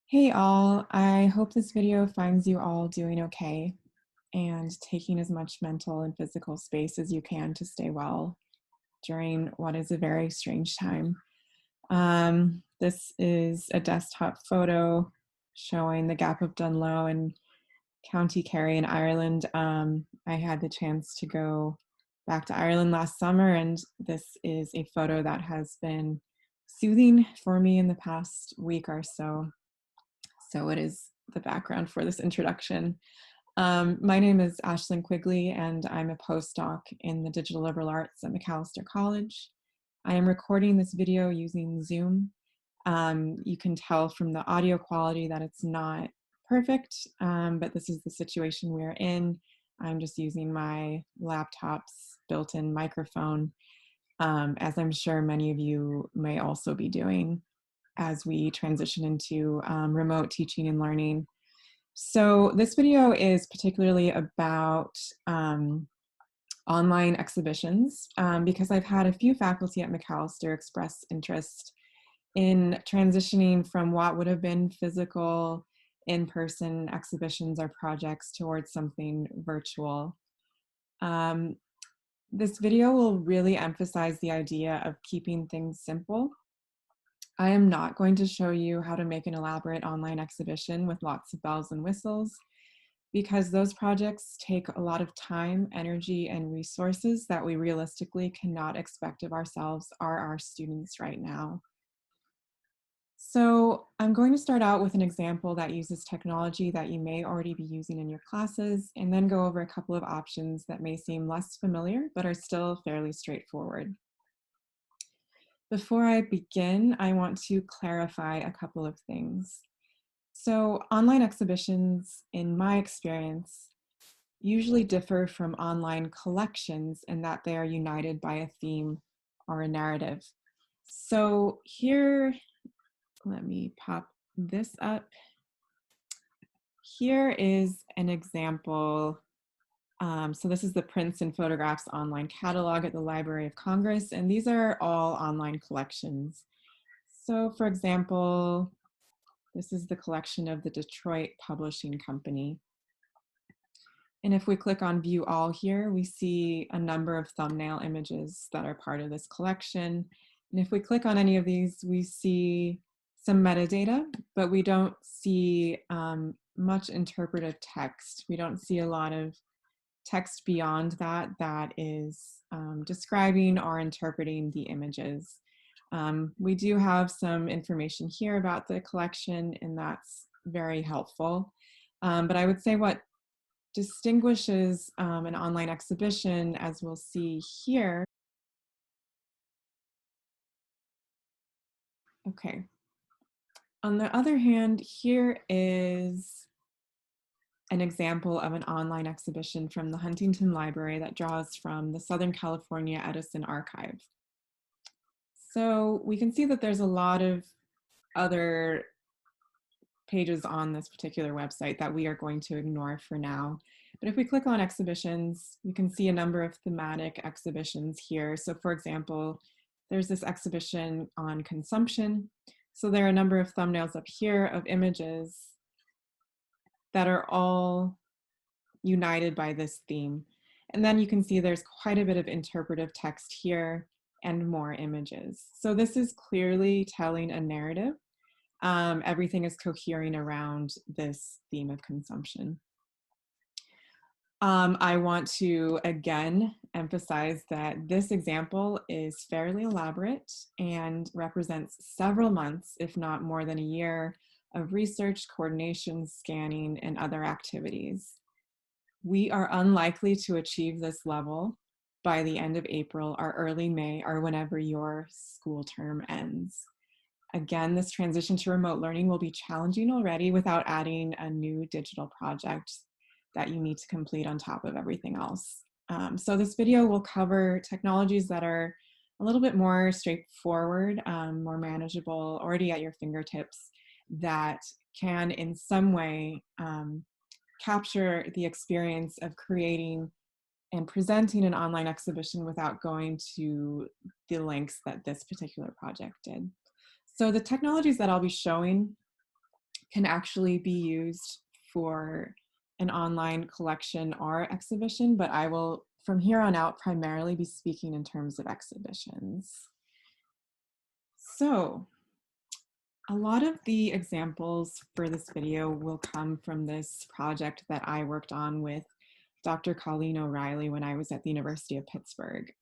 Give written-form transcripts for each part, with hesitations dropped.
Hey all, I hope this video finds you all doing okay and taking as much mental and physical space as you can to stay well during what is a very strange time. This is a desktop photo showing the Gap of Dunloe in County Kerry in Ireland. I had the chance to go back to Ireland last summer, and this is a photo that has been soothing for me in the past week or so. So it is the background for this introduction. My name is Ashlyn Quigley, and I'm a postdoc in the Digital Liberal Arts at Macalester College. I am recording this video using Zoom. You can tell from the audio quality that it's not perfect, but this is the situation we're in. I'm just using my laptop's built-in microphone, as I'm sure many of you may also be doing as we transition into remote teaching and learning. So this video is particularly about online exhibitions because I've had a few faculty at Macalester express interest in transitioning from what would have been physical in-person exhibitions or projects towards something virtual. Um, this video will really emphasize the idea of keeping things simple. I am not going to show you how to make an elaborate online exhibition with lots of bells and whistles, because those projects take a lot of time, energy, and resources that we realistically cannot expect of ourselves or our students right now. So I'm going to start out with an example that uses technology that you may already be using in your classes, and then go over a couple of options that may seem less familiar, but are still fairly straightforward. Before I begin, I want to clarify a couple of things. So online exhibitions, in my experience, usually differ from online collections in that they are united by a theme or a narrative. So here, let me pop this up. Here is an example. So this is the Prints and Photographs online catalog at the Library of Congress, and these are all online collections. So for example, this is the collection of the Detroit Publishing Company. And if we click on View All here, we see a number of thumbnail images that are part of this collection. And if we click on any of these, we see some metadata, but we don't see much interpretive text. We don't see a lot of text beyond that that is describing or interpreting the images. We do have some information here about the collection, and that's very helpful. But I would say what distinguishes an online exhibition, as we'll see here. Okay. On the other hand, here is an example of an online exhibition from the Huntington Library that draws from the Southern California Edison Archive. So we can see that there's a lot of other pages on this particular website that we are going to ignore for now. But if we click on exhibitions, we can see a number of thematic exhibitions here. So for example, there's this exhibition on consumption. So there are a number of thumbnails up here of images that are all united by this theme. And then you can see there's quite a bit of interpretive text here and more images. So this is clearly telling a narrative. Everything is cohering around this theme of consumption. I want to again emphasize that this example is fairly elaborate and represents several months, if not more than a year, of research, coordination, scanning, and other activities. We are unlikely to achieve this level by the end of April or early May, or whenever your school term ends. Again, this transition to remote learning will be challenging already without adding a new digital project that you need to complete on top of everything else. So this video will cover technologies that are a little bit more straightforward, more manageable, already at your fingertips, that can in some way capture the experience of creating and presenting an online exhibition without going to the lengths that this particular project did. So the technologies that I'll be showing can actually be used for an online collection or exhibition, but I will, from here on out, primarily be speaking in terms of exhibitions. So, a lot of the examples for this video will come from this project that I worked on with Dr. Colleen O'Reilly when I was at the University of Pittsburgh.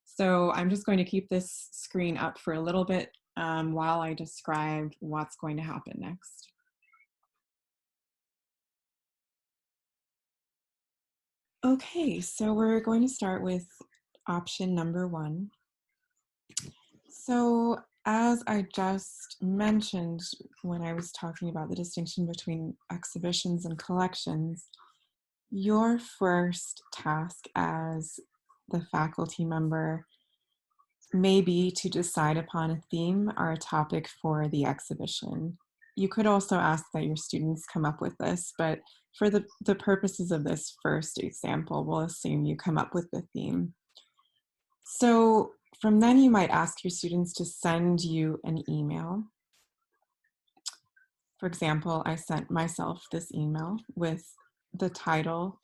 So I'm just going to keep this screen up for a little bit while I describe what's going to happen next. Okay, so we're going to start with option number 1. So as I just mentioned when I was talking about the distinction between exhibitions and collections, your first task as the faculty member may be to decide upon a theme or a topic for the exhibition. You could also ask that your students come up with this, but for the purposes of this first example, we'll assume you come up with the theme. So from then you might ask your students to send you an email. For example, I sent myself this email with the title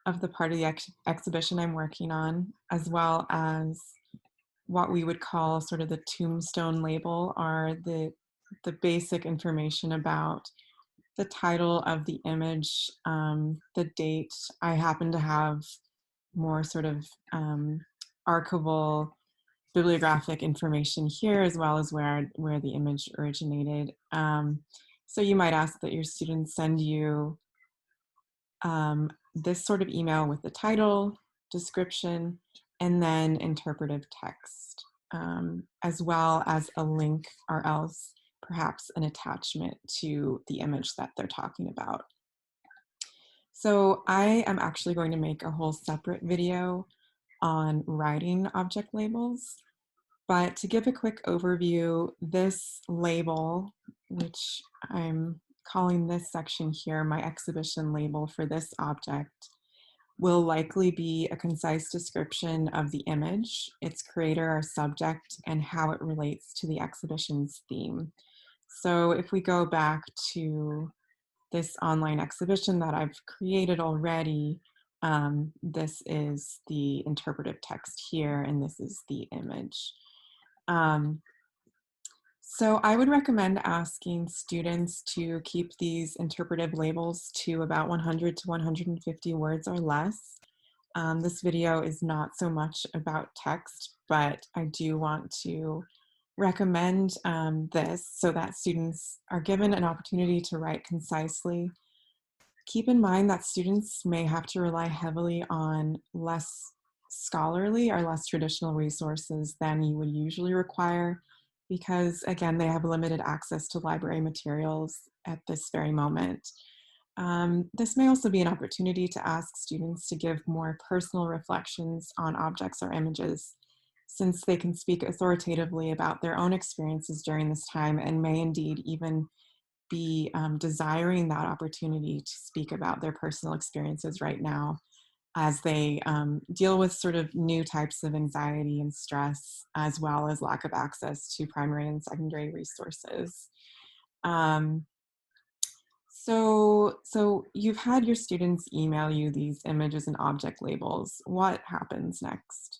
of the part of the exhibition I'm working on, as well as what we would call sort of the tombstone label, are the basic information about the title of the image, the date. I happen to have more sort of archival bibliographic information here, as well as where the image originated. So you might ask that your students send you this sort of email with the title, description, and then interpretive text, as well as a link or else perhaps an attachment to the image that they're talking about. So I am actually going to make a whole separate video on writing object labels. But to give a quick overview, this label, which I'm calling this section here my exhibition label for this object, will likely be a concise description of the image, its creator or subject, and how it relates to the exhibition's theme. So if we go back to this online exhibition that I've created already, this is the interpretive text here, and this is the image. So I would recommend asking students to keep these interpretive labels to about 100 to 150 words or less. This video is not so much about text, but I do want to recommend this so that students are given an opportunity to write concisely. Keep in mind that students may have to rely heavily on less scholarly or less traditional resources than you would usually require, because again, they have limited access to library materials at this very moment. This may also be an opportunity to ask students to give more personal reflections on objects or images, since they can speak authoritatively about their own experiences during this time and may indeed even be desiring that opportunity to speak about their personal experiences right now as they deal with sort of new types of anxiety and stress, as well as lack of access to primary and secondary resources. So you've had your students email you these images and object labels. What happens next?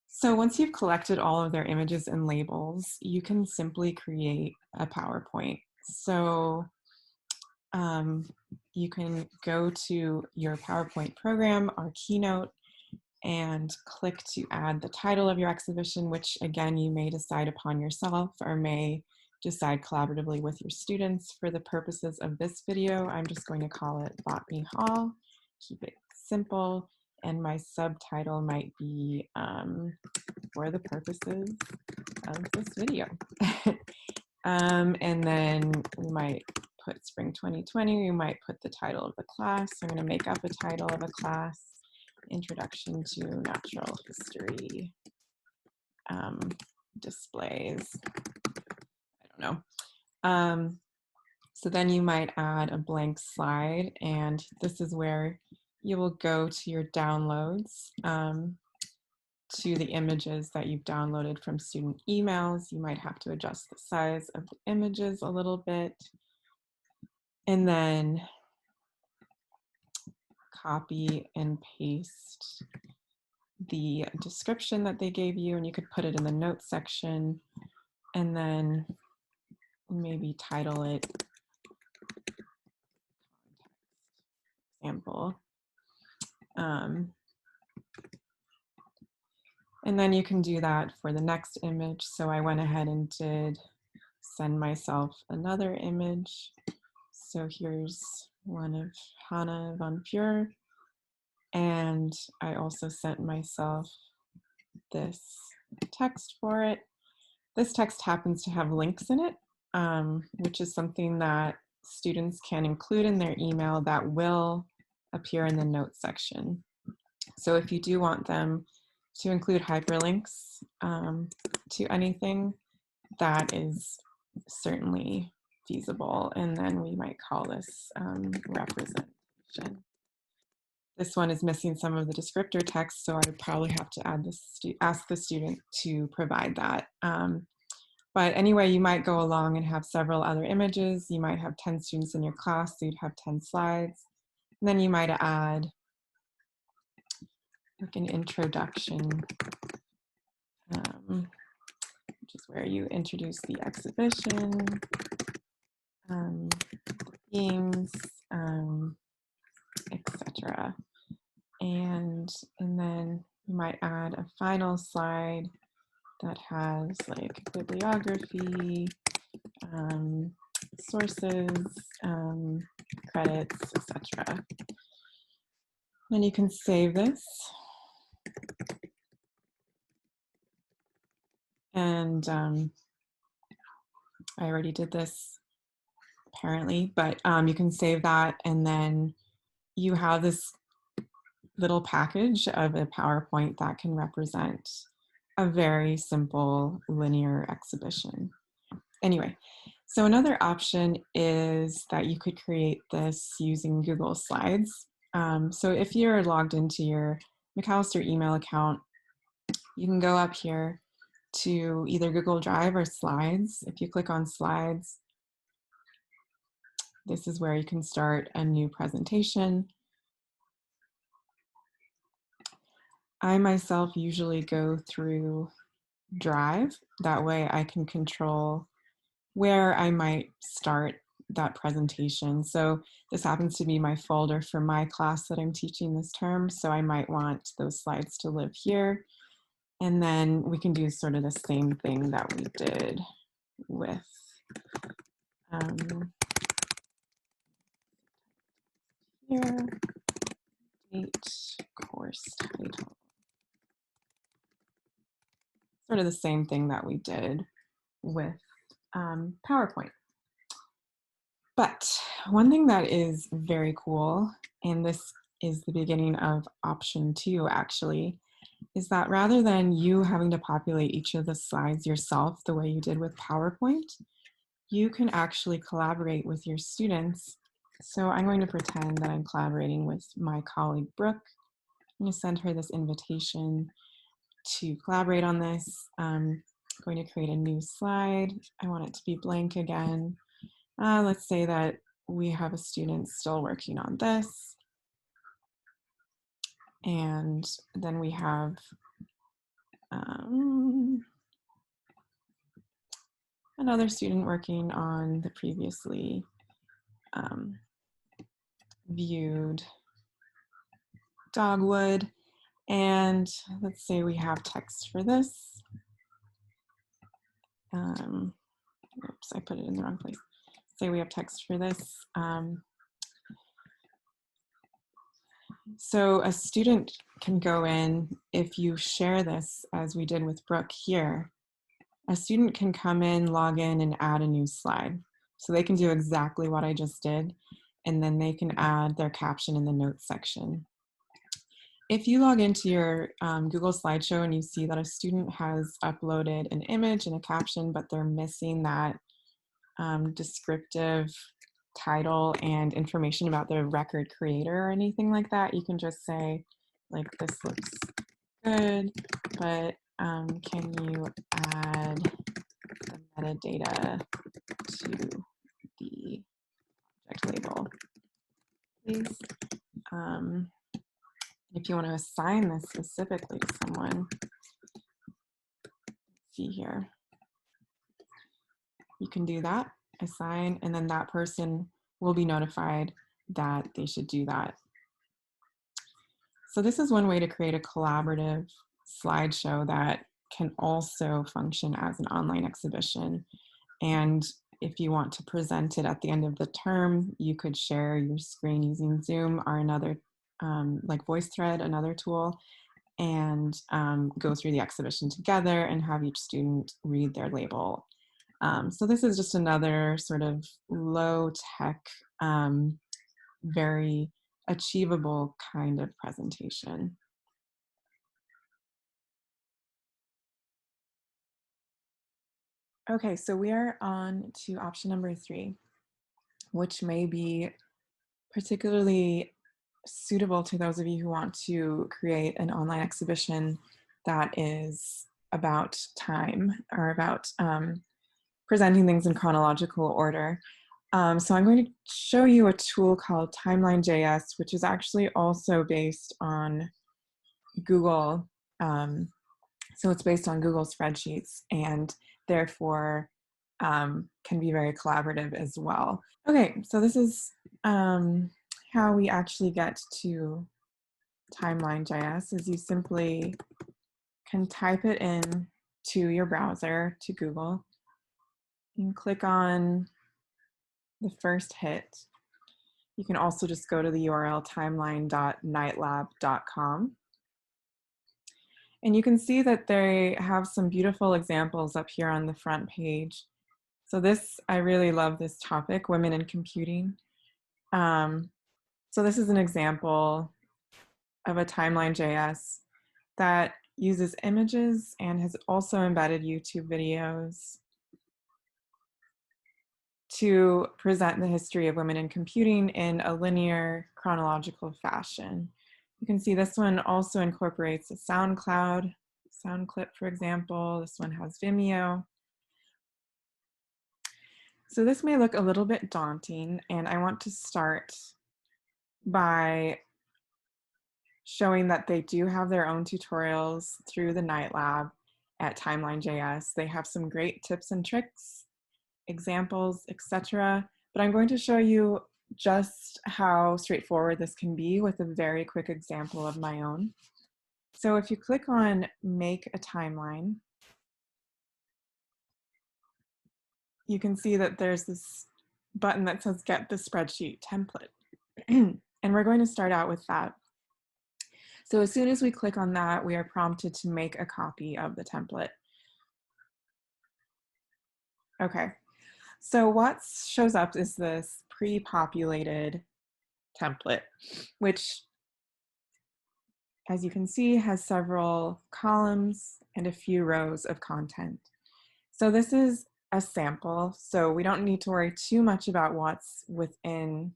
So once you've collected all of their images and labels, you can simply create a PowerPoint. So you can go to your PowerPoint program or Keynote and click to add the title of your exhibition, which again, you may decide upon yourself or may decide collaboratively with your students. For the purposes of this video, I'm just going to call it Botany Hall, keep it simple, and my subtitle might be for the purposes of this video. And then we might put spring 2020, we might put the title of the class. I'm going to make up a title of a class, Introduction to Natural History Displays. I don't know. So then you might add a blank slide, and this is where you will go to your downloads, to the images that you've downloaded from student emails. You might have to adjust the size of the images a little bit. And then copy and paste the description that they gave you, and you could put it in the notes section, and then maybe title it sample. And then you can do that for the next image. So I went ahead and did send myself another image. So here's one of Hannah von Pure. And I also sent myself this text for it. This text happens to have links in it, which is something that students can include in their email that will appear in the notes section. So if you do want them to include hyperlinks to anything, that is certainly feasible. And then we might call this representation. This one is missing some of the descriptor text, so I would probably have to ask the student to provide that. But anyway, you might go along and have several other images. You might have 10 students in your class, so you'd have 10 slides. And then you might add like an introduction, which is where you introduce the exhibition, themes, etc. And then you might add a final slide that has like bibliography, sources, credits, etc. Then you can save this. And I already did this apparently, but you can save that, and then you have this little package of a PowerPoint that can represent a very simple linear exhibition. Anyway, so another option is that you could create this using Google Slides. So if you're logged into your Macalester email account, you can go up here to either Google Drive or Slides. If you click on Slides, this is where you can start a new presentation. I myself usually go through Drive. That way I can control where I might start that presentation. So this happens to be my folder for my class that I'm teaching this term. So I might want those slides to live here. And then we can do sort of the same thing that we did with here, date, course title. Sort of the same thing that we did with PowerPoint. But one thing that is very cool, and this is the beginning of option 2 actually, is that rather than you having to populate each of the slides yourself the way you did with PowerPoint, you can actually collaborate with your students. So I'm going to pretend that I'm collaborating with my colleague Brooke. I'm going to send her this invitation to collaborate on this. I'm going to create a new slide. I want it to be blank again. Let's say that we have a student still working on this. And then we have another student working on the previously viewed dogwood. And let's say we have text for this. Oops, I put it in the wrong place. Say we have text for this. So a student can go in, if you share this as we did with Brooke here, a student can come in, log in, and add a new slide. So they can do exactly what I just did, and then they can add their caption in the notes section. If you log into your Google Slideshow and you see that a student has uploaded an image and a caption, but they're missing that descriptive title and information about the record creator or anything like that, you can just say, like, this looks good, but can you add the metadata to the project space. If you want to assign this specifically to someone, see here, you can do that, assign, and then that person will be notified that they should do that. So this is one way to create a collaborative slideshow that can also function as an online exhibition. And if you want to present it at the end of the term, you could share your screen using Zoom or another, like VoiceThread, another tool, and go through the exhibition together and have each student read their label. So this is just another sort of low tech, very achievable kind of presentation. Okay, so we are on to option number 3, which may be particularly suitable to those of you who want to create an online exhibition that is about time or about presenting things in chronological order. So I'm going to show you a tool called Timeline.js, which is actually also based on Google. So it's based on Google spreadsheets and therefore can be very collaborative as well. Okay, so this is how we actually get to Timeline.js is you simply can type it in to your browser, to Google, and click on the first hit. You can also just go to the URL timeline.nightlab.com. And you can see that they have some beautiful examples up here on the front page. So this, I really love this topic, women in computing. So this is an example of a Timeline.js that uses images and has also embedded YouTube videos to present the history of women in computing in a linear chronological fashion. You can see this one also incorporates a SoundCloud sound clip, for example. This one has Vimeo. So this may look a little bit daunting, and I want to start by showing that they do have their own tutorials through the Night Lab at Timeline.js. They have some great tips and tricks, examples, etc. But I'm going to show you just how straightforward this can be with a very quick example of my own. So if you click on Make a Timeline, you can see that there's this button that says Get the Spreadsheet Template. And we're going to start out with that. So as soon as we click on that, we are prompted to make a copy of the template. Okay, so what shows up is this pre-populated template, which, as you can see, has several columns and a few rows of content. So this is a sample, so we don't need to worry too much about what's within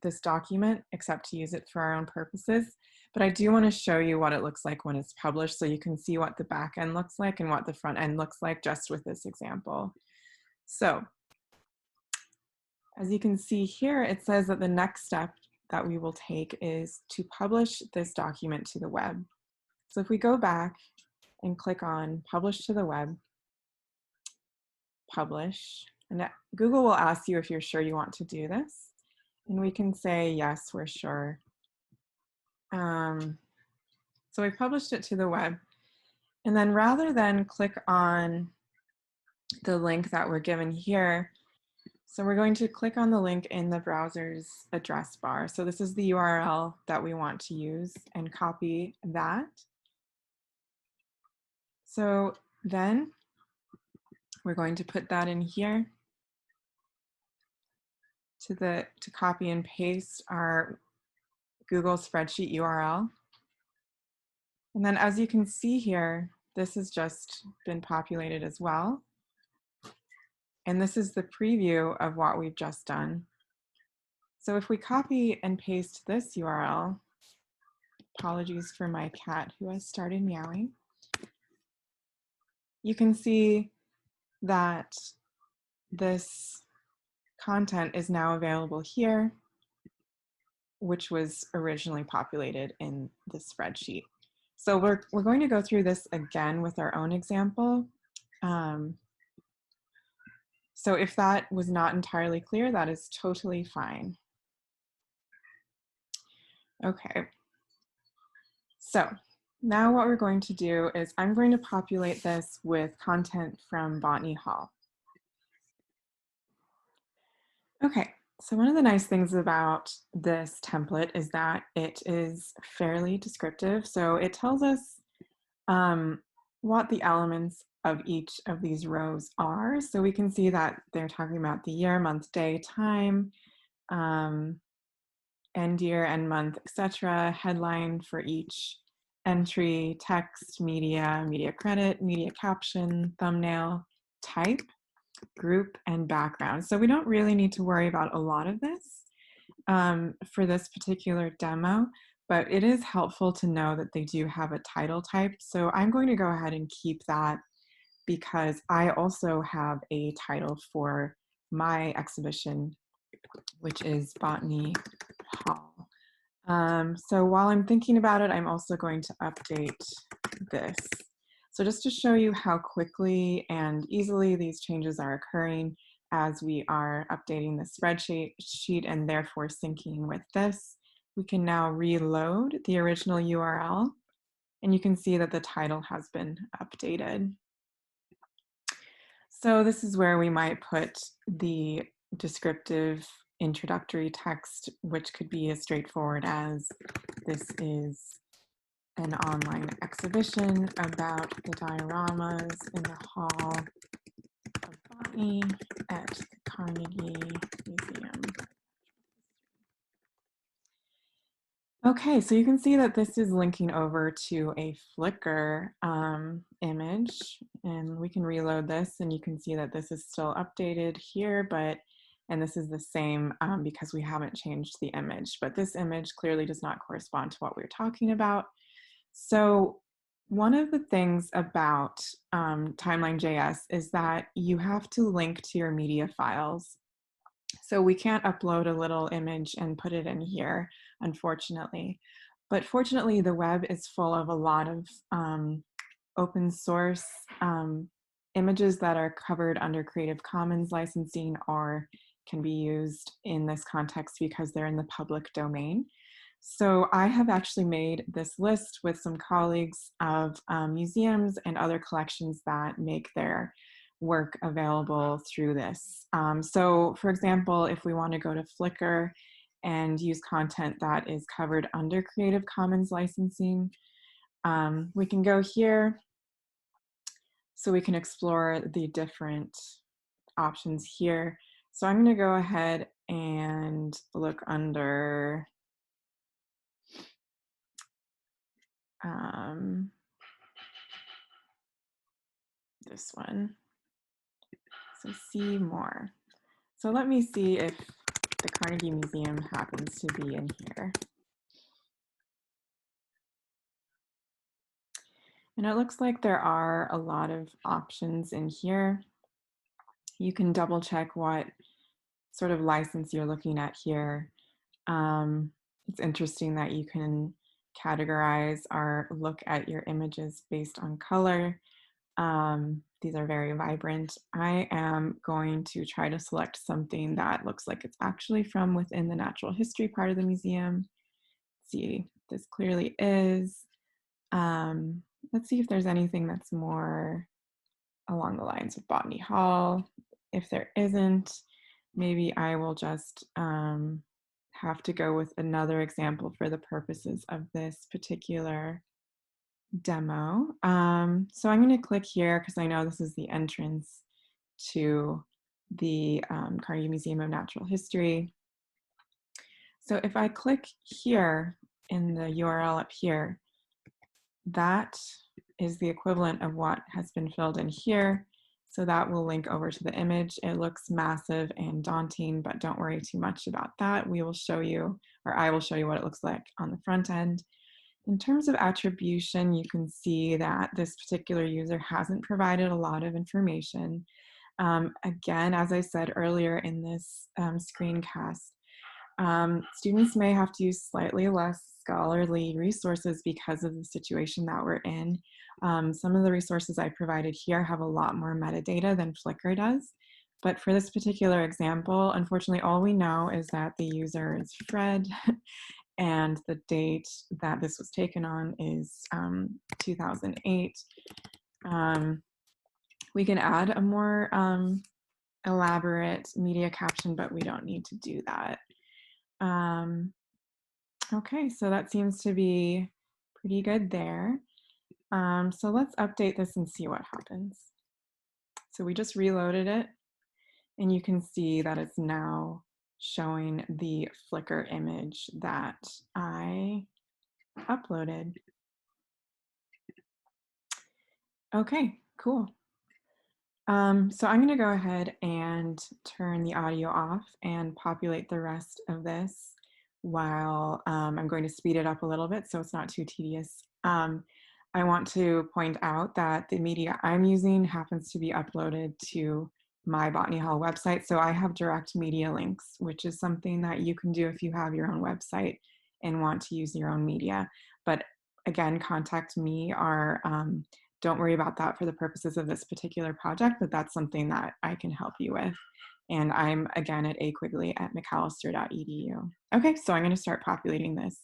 this document, except to use it for our own purposes. But I do want to show you what it looks like when it's published so you can see what the back end looks like and what the front end looks like just with this example. So as you can see here, it says that the next step that we will take is to publish this document to the web. So if we go back and click on Publish to the Web, Publish, and Google will ask you if you're sure you want to do this. And we can say, yes, we're sure. So we published it to the web. And then rather than click on the link that we're given here, so we're going to click on the link in the browser's address bar. So this is the URL that we want to use and copy that. So then we're going to put that in here to copy and paste our Google spreadsheet URL. And then as you can see here, this has just been populated as well. And this is the preview of what we've just done. So if we copy and paste this URL, apologies for my cat who has started meowing, you can see that this content is now available here. which was originally populated in the spreadsheet. So we're going to go through this again with our own example. So if that was not entirely clear, that is totally fine. Okay, so now what we're going to do is I'm going to populate this with content from Botany Hall. Okay, so one of the nice things about this template is that it is fairly descriptive. So it tells us what the elements of each of these rows are. So we can see that they're talking about the year, month, day, time, end year, end month, etc. Headline for each entry, text, media, media credit, media caption, thumbnail, type, group, and background. So we don't really need to worry about a lot of this for this particular demo, but it is helpful to know that they do have a title type. So I'm going to go ahead and keep that because I also have a title for my exhibition, which is Botany Hall. So while I'm thinking about it, I'm also going to update this. So just to show you how quickly and easily these changes are occurring as we are updating the spreadsheet and therefore syncing with this, we can now reload the original URL and you can see that the title has been updated. So this is where we might put the descriptive introductory text, which could be as straightforward as this is an online exhibition about the dioramas in the Hall of Botany at the Carnegie Museum. Okay, so you can see that this is linking over to a Flickr image, and we can reload this and you can see that this is still updated here, and this is the same because we haven't changed the image, but this image clearly does not correspond to what we're talking about. So one of the things about Timeline.js is that you have to link to your media files. So we can't upload a little image and put it in here, unfortunately. But fortunately, the web is full of a lot of open source images that are covered under Creative Commons licensing or can be used in this context because they're in the public domain. So I have actually made this list with some colleagues of museums and other collections that make their work available through this. So for example, if we want to go to Flickr and use content that is covered under Creative Commons licensing, we can go here so we can explore the different options here. So I'm going to go ahead and look under this one. So see more. So let me see if the Carnegie Museum happens to be in here. And it looks like there are a lot of options in here. You can double check what sort of license you're looking at here. It's interesting that you can categorize or look at your images based on color. These are very vibrant. I am going to try to select something that looks like it's actually from within the natural history part of the museum. Let's see, this clearly is. Let's see if there's anything that's more along the lines of Botany Hall. If there isn't, maybe I will just have to go with another example for the purposes of this particular demo. So I'm going to click here because I know this is the entrance to the Carnegie Museum of Natural History. So if I click here in the URL up here, that is the equivalent of what has been filled in here. So that will link over to the image. It looks massive and daunting, but don't worry too much about that. We will show you, or I will show you what it looks like on the front end. In terms of attribution, you can see that this particular user hasn't provided a lot of information. Again, as I said earlier in this screencast, Students may have to use slightly less scholarly resources because of the situation that we're in. Some of the resources I provided here have a lot more metadata than Flickr does. But for this particular example, unfortunately, all we know is that the user is Fred and the date that this was taken on is 2008. We can add a more elaborate media caption, but we don't need to do that. Okay, so that seems to be pretty good there. So let's update this and see what happens. So we just reloaded it, and you can see that it's now showing the Flickr image that I uploaded. Okay, cool. So I'm going to go ahead and turn the audio off and populate the rest of this while I'm going to speed it up a little bit so it's not too tedious. I want to point out that the media I'm using happens to be uploaded to my Botany Hall website. So I have direct media links, which is something that you can do if you have your own website and want to use your own media. But again, contact me or don't worry about that for the purposes of this particular project, but that's something that I can help you with. And I'm again at aquigley@macalester.edu. Okay, so I'm going to start populating this.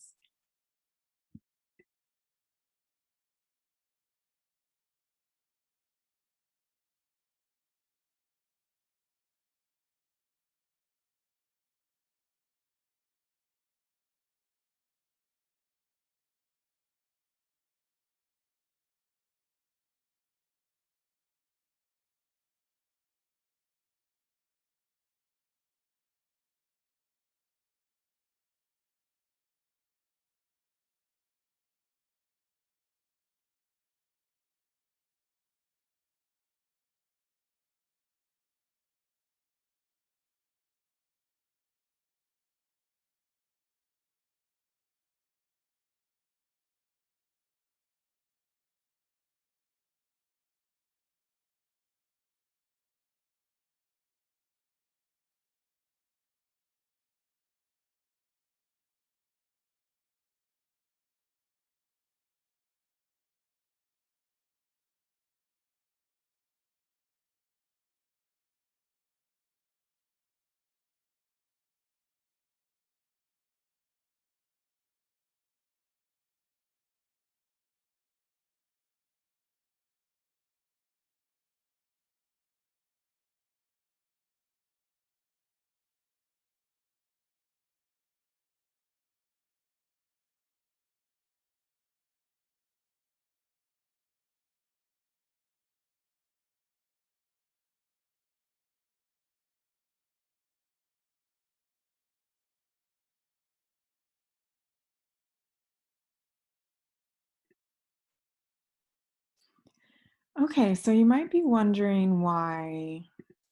Okay, so you might be wondering why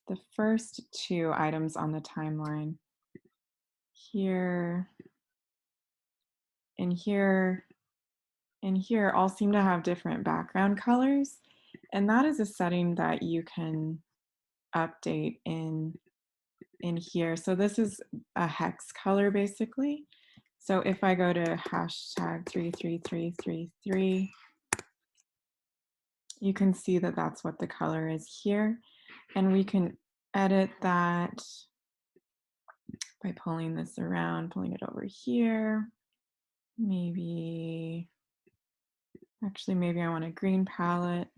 the first two items on the timeline, here and here and here, all seem to have different background colors. And that is a setting that you can update in here. So this is a hex color basically. So if I go to hashtag 33333, you can see that that's what the color is here. And we can edit that by pulling this around, pulling it over here. Maybe I want a green palette,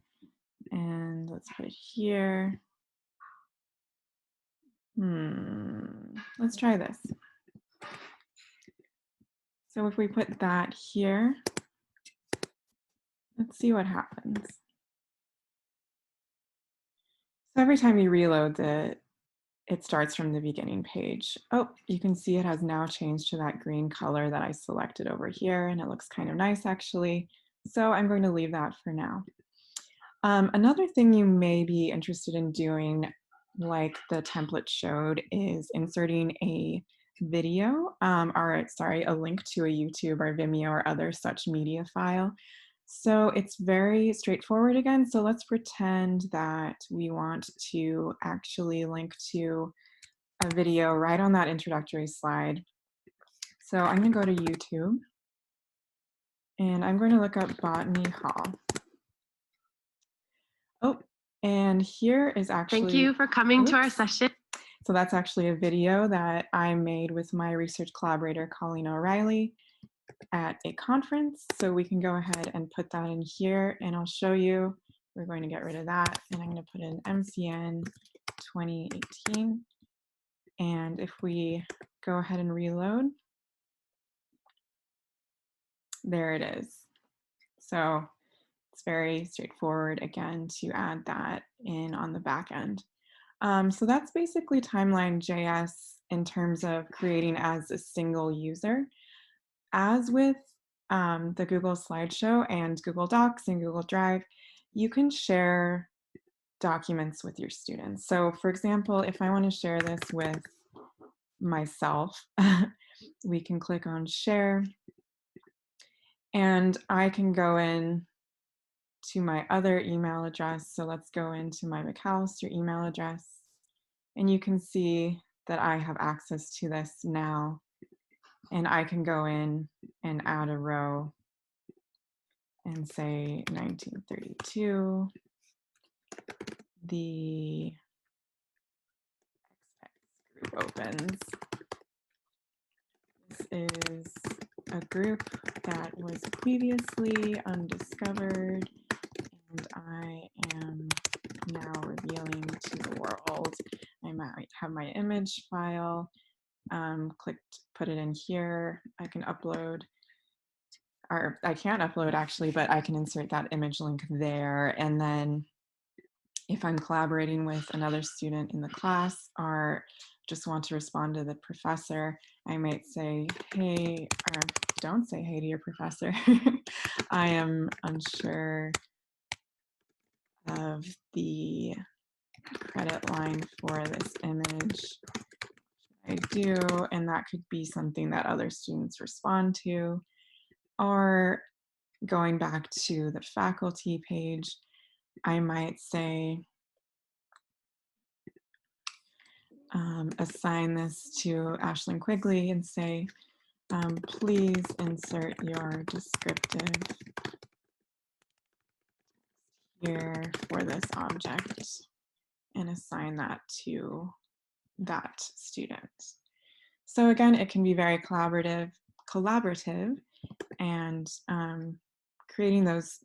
and let's put it here. Let's try this. So if we put that here, let's see what happens. So every time you reload it starts from the beginning page. Oh, you can see it has now changed to that green color that I selected over here, and it looks kind of nice actually. So I'm going to leave that for now. Another thing you may be interested in doing, like the template showed, is inserting a video, a link to a YouTube or Vimeo or other such media file. So it's very straightforward again. So let's pretend that we want to actually link to a video right on that introductory slide. So I'm going to go to YouTube and I'm going to look up Botany Hall. Oh, and here is actually— Thank you for coming to our session. So that's actually a video that I made with my research collaborator, Colleen O'Reilly, at a conference. So we can go ahead and put that in here and I'll show you. We're going to get rid of that and I'm going to put in MCN 2018. And if we go ahead and reload, there it is. So it's very straightforward, again, to add that in on the back end. So that's basically Timeline.js in terms of creating as a single user. As with the Google Slideshow and Google Docs and Google Drive, you can share documents with your students. So for example, if I want to share this with myself, we can click on share and I can go in to my other email address. So let's go into my McAllister email address and you can see that I have access to this now and I can go in and add a row and say 1932, the XX group opens. This is a group that was previously undiscovered and I am now revealing to the world. I might have my image file, clicked put it in here. I can upload, or I can't upload actually, but I can insert that image link there. And then if I'm collaborating with another student in the class or just want to respond to the professor, I might say, hey, or don't say hey to your professor. I am unsure of the credit line for this image. I do, and that could be something that other students respond to. Or going back to the faculty page, I might say, assign this to Ashlyn Quigley and say, please insert your descriptive here for this object and assign that to that student. So again, it can be very collaborative and creating those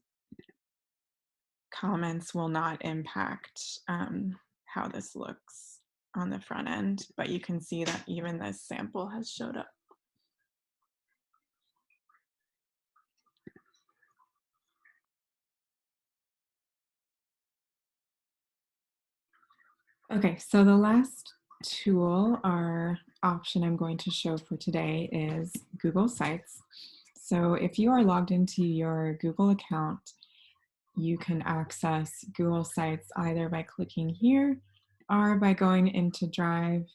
comments will not impact how this looks on the front end, but you can see that even this sample has showed up. Okay, so the last tool or option I'm going to show for today is Google Sites. So if you are logged into your Google account, you can access Google Sites either by clicking here or by going into Drive.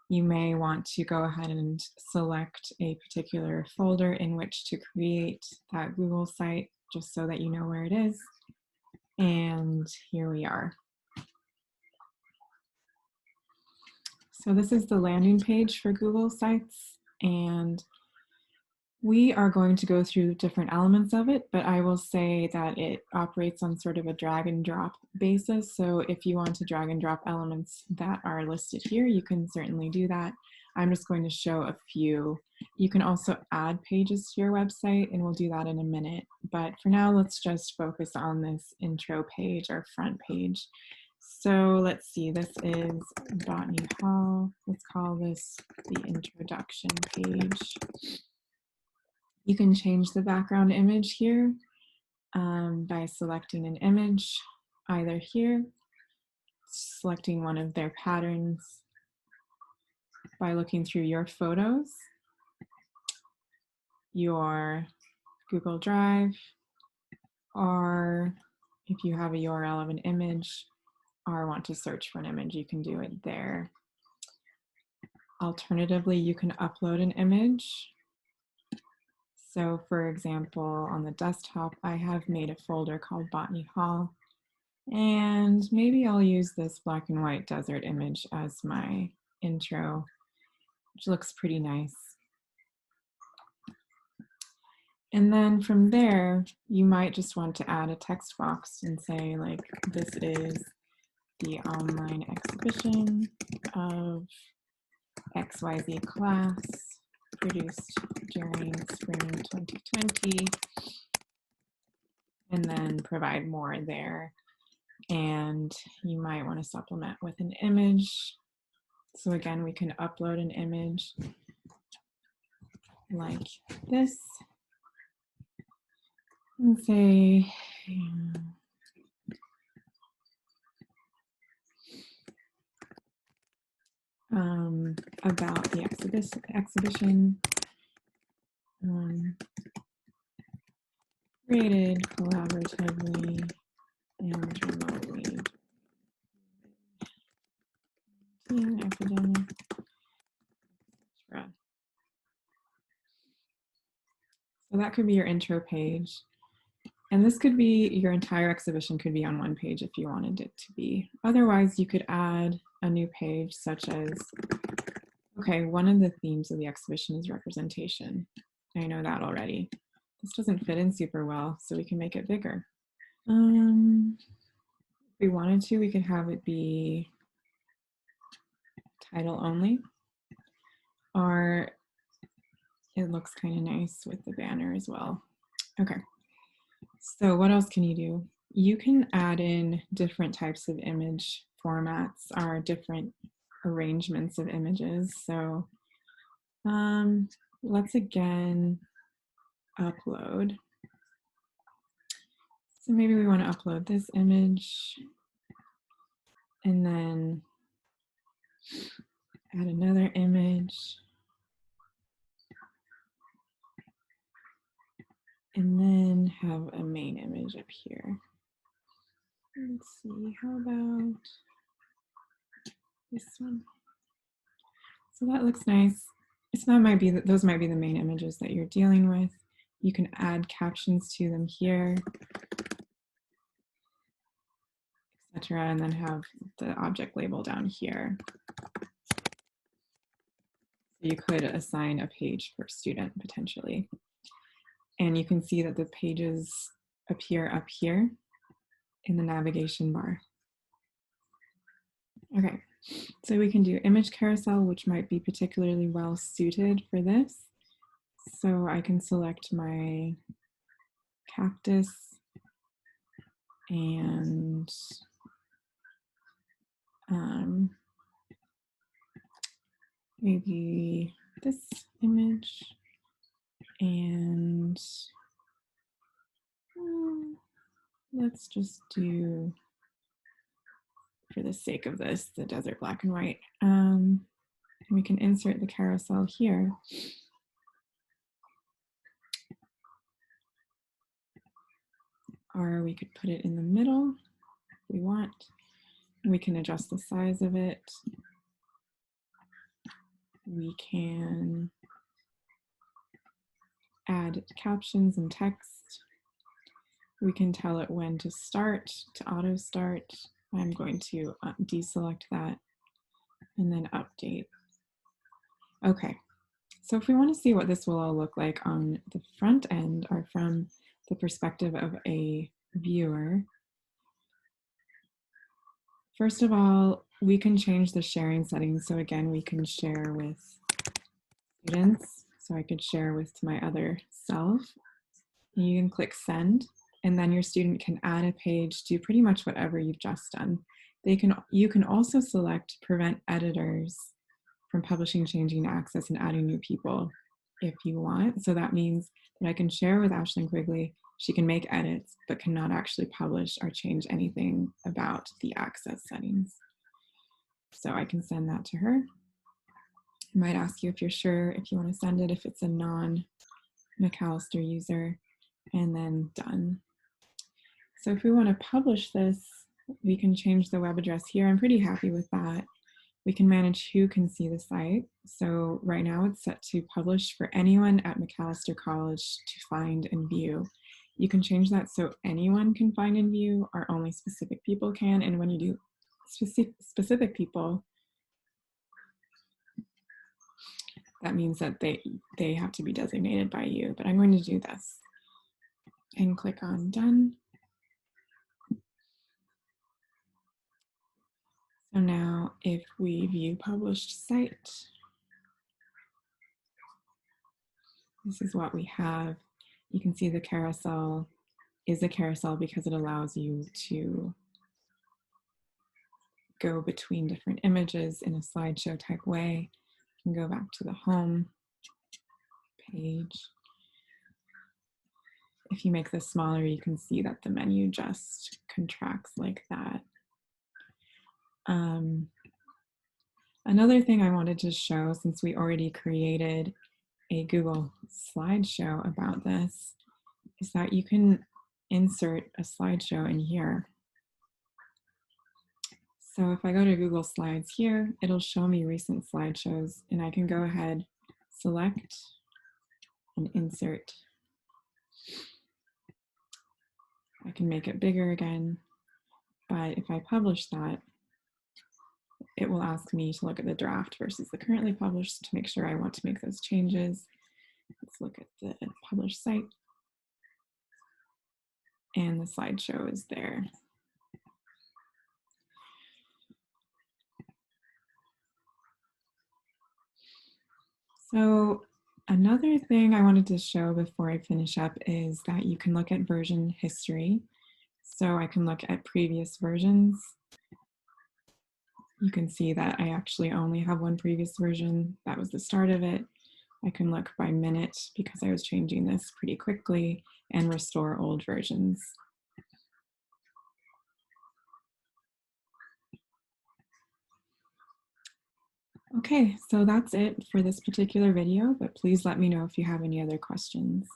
You may want to go ahead and select a particular folder in which to create that Google site, just so that you know where it is. And here we are. So this is the landing page for Google Sites, and we are going to go through different elements of it, but I will say that it operates on sort of a drag and drop basis. So if you want to drag and drop elements that are listed here, you can certainly do that. I'm just going to show a few. You can also add pages to your website, and we'll do that in a minute. But for now, let's just focus on this intro page or front page. So let's see, this is Botany Hall. Let's call this the introduction page. You can change the background image here by selecting an image, either here, selecting one of their patterns, by looking through your photos, your Google Drive, or if you have a URL of an image or want to search for an image, you can do it there. Alternatively, you can upload an image. So for example, on the desktop, I have made a folder called Botany Hall, and maybe I'll use this black and white desert image as my intro, which looks pretty nice. And then from there, you might just want to add a text box and say like, this is the online exhibition of XYZ class produced during spring 2020, and then provide more there. And you might want to supplement with an image. So again, we can upload an image like this and say, about the exhibition created collaboratively and remotely. Academic, etc. So that could be your intro page. And this could be, your entire exhibition could be on one page if you wanted it to be. Otherwise, you could add a new page such as, okay, one of the themes of the exhibition is representation. I know that already. This doesn't fit in super well, so we can make it bigger. If we wanted to, we could have it be title only, or it looks kind of nice with the banner as well. Okay, so what else can you do? You can add in different types of image formats or different arrangements of images. So let's again upload. So maybe we want to upload this image and then add another image. And then have a main image up here. Let's see, how about this one? So that looks nice. So that might be, those might be the main images that you're dealing with. You can add captions to them here, etc., and then have the object label down here. So you could assign a page per student potentially. And you can see that the pages appear up here in the navigation bar. Okay, so we can do image carousel, which might be particularly well suited for this. So I can select my cactus and maybe this image, and let's just do, for the sake of this, the desert black and white. We can insert the carousel here. Or we could put it in the middle if we want. We can adjust the size of it. We can add captions and text. We can tell it when to start, to auto start. I'm going to deselect that and then update. Okay, so if we want to see what this will all look like on the front end or from the perspective of a viewer, first of all, we can change the sharing settings. So again, we can share with students. So I could share with my other self. You can click send, and then your student can add a page, do pretty much whatever you've just done. You can also select prevent editors from publishing, changing access, and adding new people if you want. So that means that I can share with Ashlyn Quigley. She can make edits, but cannot actually publish or change anything about the access settings. So I can send that to her. I might ask you if you're sure if you want to send it, if it's a non-Macalester user, and then done. So if we want to publish this, we can change the web address here. I'm pretty happy with that. We can manage who can see the site. So right now it's set to publish for anyone at Macalester College to find and view. You can change that so anyone can find and view, or only specific people can. And when you do specific people, that means that they have to be designated by you, but I'm going to do this and click on done. So now if we view published site, this is what we have. You can see the carousel is a carousel because it allows you to go between different images in a slideshow type way. You can go back to the home page. If you make this smaller, you can see that the menu just contracts like that. Another thing I wanted to show, since we already created a Google slideshow about this, is that you can insert a slideshow in here. So if I go to Google Slides here, it'll show me recent slideshows, and I can go ahead, select, and insert. I can make it bigger again, but if I publish that, it will ask me to look at the draft versus the currently published to make sure I want to make those changes. Let's look at the published site. And the slideshow is there. So another thing I wanted to show before I finish up is that you can look at version history. So I can look at previous versions. You can see that I actually only have one previous version. That was the start of it. I can look by minute because I was changing this pretty quickly, and restore old versions. Okay, so that's it for this particular video, but please let me know if you have any other questions.